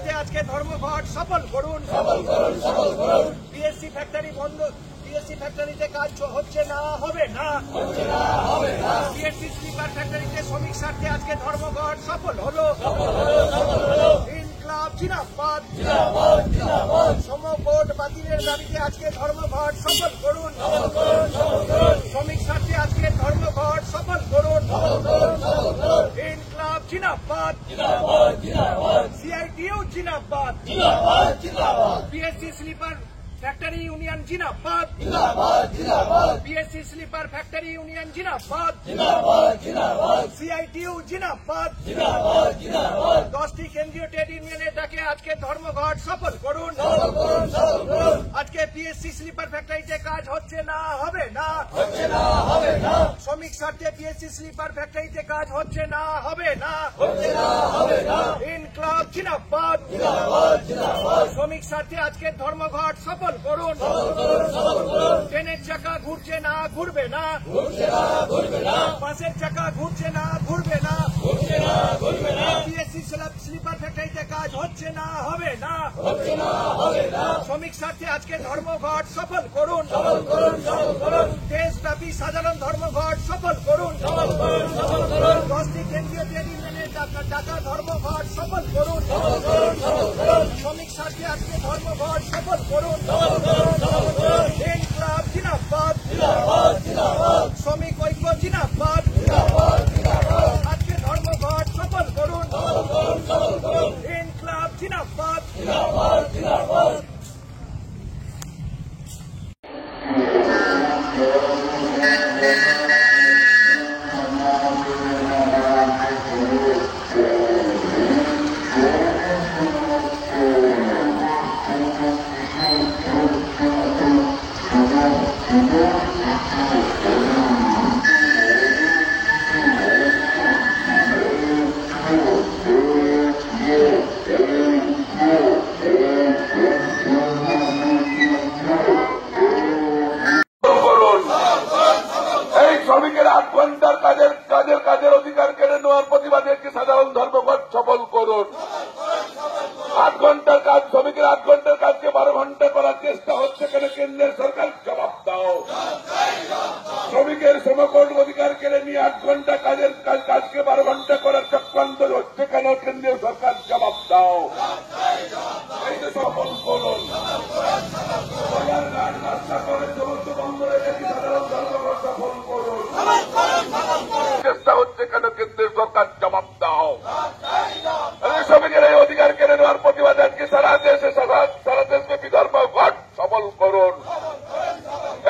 স্বার্থে আজকে ধর্মঘট সফল করুন। বিএসসি ফ্যাক্টরি বন্ধ, বিএসসি ফ্যাক্টরিতে কাজ হচ্ছে না, হবে না। বিএসসি স্লিপার ফ্যাক্টরিতে শ্রমিক স্বার্থে আজকে ধর্মঘট সফল হলো। ইনকলাব জিন্দাবাদ, সমভোট বাতিলের দাবিতে আজকে ধর্মঘট সফল করুন। শ্রমিক স্বার্থে আজকে ধর্মঘট সফল করুন। ইনকলাব জিন্দাবাদ, সিআইটিইউ জিন্দাবাদ, বিএসসি স্লিপার ফ্যাক্টরি ইউনিয়ন জিন্দাবাদ, বিএসসি স্লিপার ফ্যাক্টরি ইউনিয়ন জিন্দাবাদ, সিআইটিইউ জিন্দাবাদ। 10টি কেন্দ্রীয় ট্রেড ইউনিয়নের ডাকে আজকে ধর্মঘট সফল করুন। আজকে বিএসসি স্লিপার ফ্যাক্টরিতে কাজ হচ্ছে না, হবে না। শ্রমিক স্বার্থে বিএসসি স্লিপার ফ্যাক্টরিতে কাজ হচ্ছে না, হবে না। ইনকলাব জিন্দাবাদ, শ্রমিক স্বার্থে আজকে ধর্মঘট সফল করুন। ট্রেনের চাকা ঘুরছে না, ঘুরবে না। বাসের চাকা ঘুরছে না, ঘুরবে না। বিএসসি স্লিপার ফ্যাক্টরিতে কাজ হচ্ছে না, হবে না। শ্রমিক স্বার্থে আজকে ধর্মঘট সফল করুন। দেশব্যাপী সাধারণ ধর্মঘট সফল করুন। 10টি কেন্দ্রীয় ট্রেড ইউনিয়নের ডাকা ধর্মঘট সফল করুন। শ্রমিক স্বার্থে আজকে ধর্মঘট সফল করুন। ইনকলাব জিন্দাবাদ, শ্রমিক ঐক্য জিন্দাবাদ, আজকে ধর্মঘট সফল করুন। ইনকলাব জিন্দাবাদ। শ্রমিকের 8 ঘন্টার কাজের অধিকার কেড়ে নেওয়ার প্রতিবাদে একটি সাধারণ ধর্মঘট সফল করুন। 8 ঘন্টার কাজ, শ্রমিকের 8 ঘন্টার কাজকে 12 ঘন্টা করার চেষ্টা হচ্ছে কেন কেন্দ্রের সরকার, জবাব দাও। শ্রমিকের সমকোণ অধিকার কেড়ে নিয়ে 8 ঘন্টা কাজকে 12 ঘন্টা করার চক্রান্ত হচ্ছে কেন কেন্দ্রীয় সরকার, জবাব দাও। এই যে সফল করুন। রাস্তা করে সমস্ত বন্ধ রেখে একটি সাধারণ ধর্মঘট সফল করুন। চেষ্টা হচ্ছে কেন কেন্দ্রের সরকার, জবাব দাও। শ্রমিকের এই অধিকার কেড়ে নেওয়ার প্রতিবাদে আজকে সারা দেশব্যাপী ধর্মঘট সফল করুন।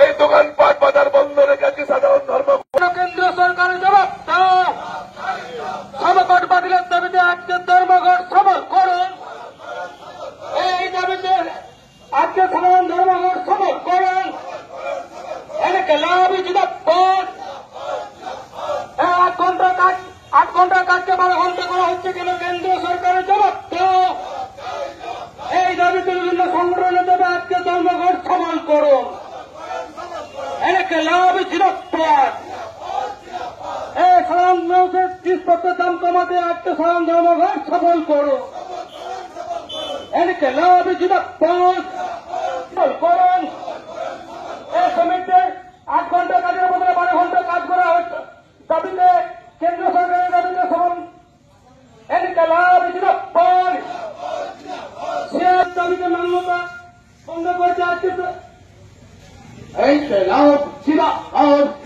এই দোকানপাট বাজার বন্ধ রেখে আজকে সাধারণ ধর্মঘট, কেন্দ্র সরকারের জবাব দাও। ধর্মঘট বাতিলের দাবিতে আজকে ধর্মঘট সফল করুন। এই দাবিতে আজকে সাধারণ ধর্মঘট সফল করুন। ইনকলাব জিন্দাবাদ। 8 ঘন্টার কাজকে 12 ঘন্টা করা হচ্ছে কেন কেন্দ্র সরকারের জবাব দাও। এই দাবিতে বিভিন্ন সংগঠনের দাবি আজকে ধর্মঘট সফল করুন। ইনকলাব জিন্দাবাদ। এই সাধারণ মানুষের জিনিসপত্রের দাম কমাতে আজকে সাধারণ ধর্মঘট সফল করুন। ইনকলাব জিন্দাবাদ করুন। এই শ্রমিকদের 8 ঘন্টা কাজের বদলে 12 ঘন্টা কাজ করা হচ্ছে দাবিতে কেন্দ্র সরকারের দাবিতে সফল। ইনকলাব জিন্দাবাদ। শেয়ার দাবিতে মান্যতা বন্ধ করেছে আজকে। ইনকলাব জিন্দাবাদ।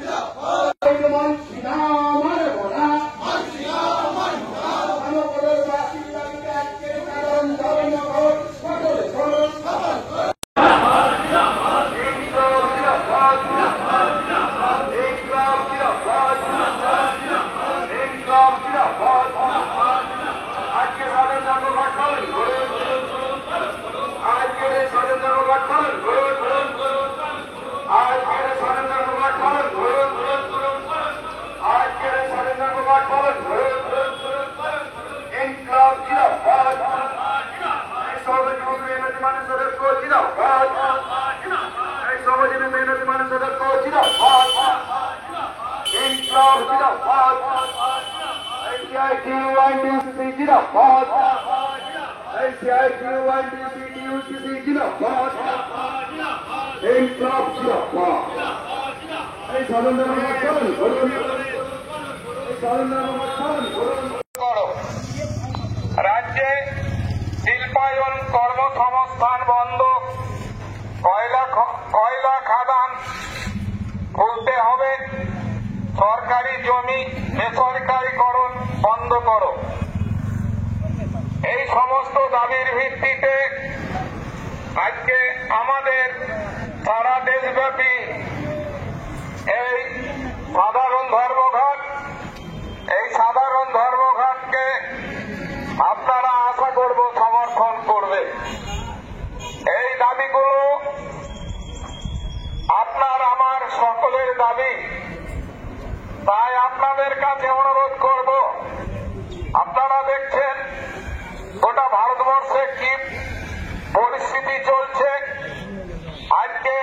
ACITUNDPTUCC জিন্দাবাদ, ইনকলাব জিন্দাবাদ। এই স্বাধীনতা পালন করুন, এই স্বাধীনতা পালন করুন। রাজ্যে শিল্পায়ন কর্মসংস্থান বন্ধ, কয়লা খাদান খুলতে হবে, সরকারি জমি বেসরকারীকরণ বন্ধ করো। এই সমস্ত দাবির ভিত্তিতে আজকে আমাদের সারা দেশব্যাপী এই সাধারণ ধর্মঘট, এই সাধারণ ধর্মঘটকে আপনারা আশা করব সমর্থন করবে। এই দাবিগুলো আপনার আমার সকলের দাবি, তাই আপনাদের কাছে অনুরোধ করব, আপনারা দেখছেন গোটা ভারতবর্ষে কি পরিস্থিতি চলছে। আজকে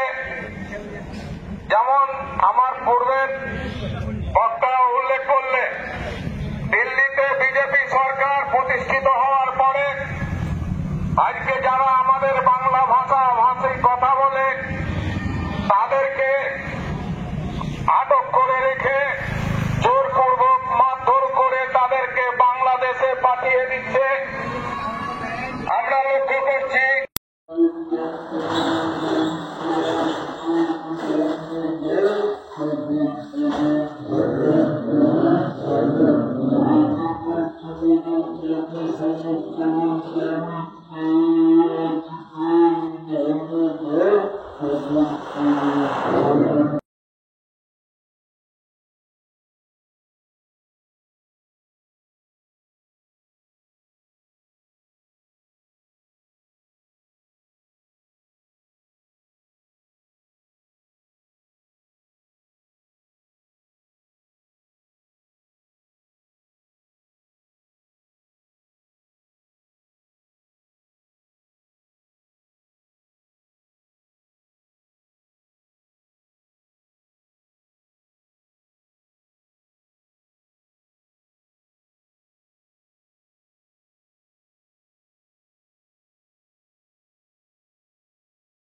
যেমন আমার পূর্বের বক্তা উল্লেখ করলে, দিল্লিতে বিজেপি সরকার প্রতিষ্ঠিত হওয়ার পরে আজকে যারা আমাদের বাংলা ভাষায় কথা বলে তাদেরকে আটক করে রেখে জোরপূর্বক মারধর করে তাদেরকে বাংলাদেশে পাঠিয়ে দিচ্ছে, আমরা লক্ষ্য করছি। Thank you.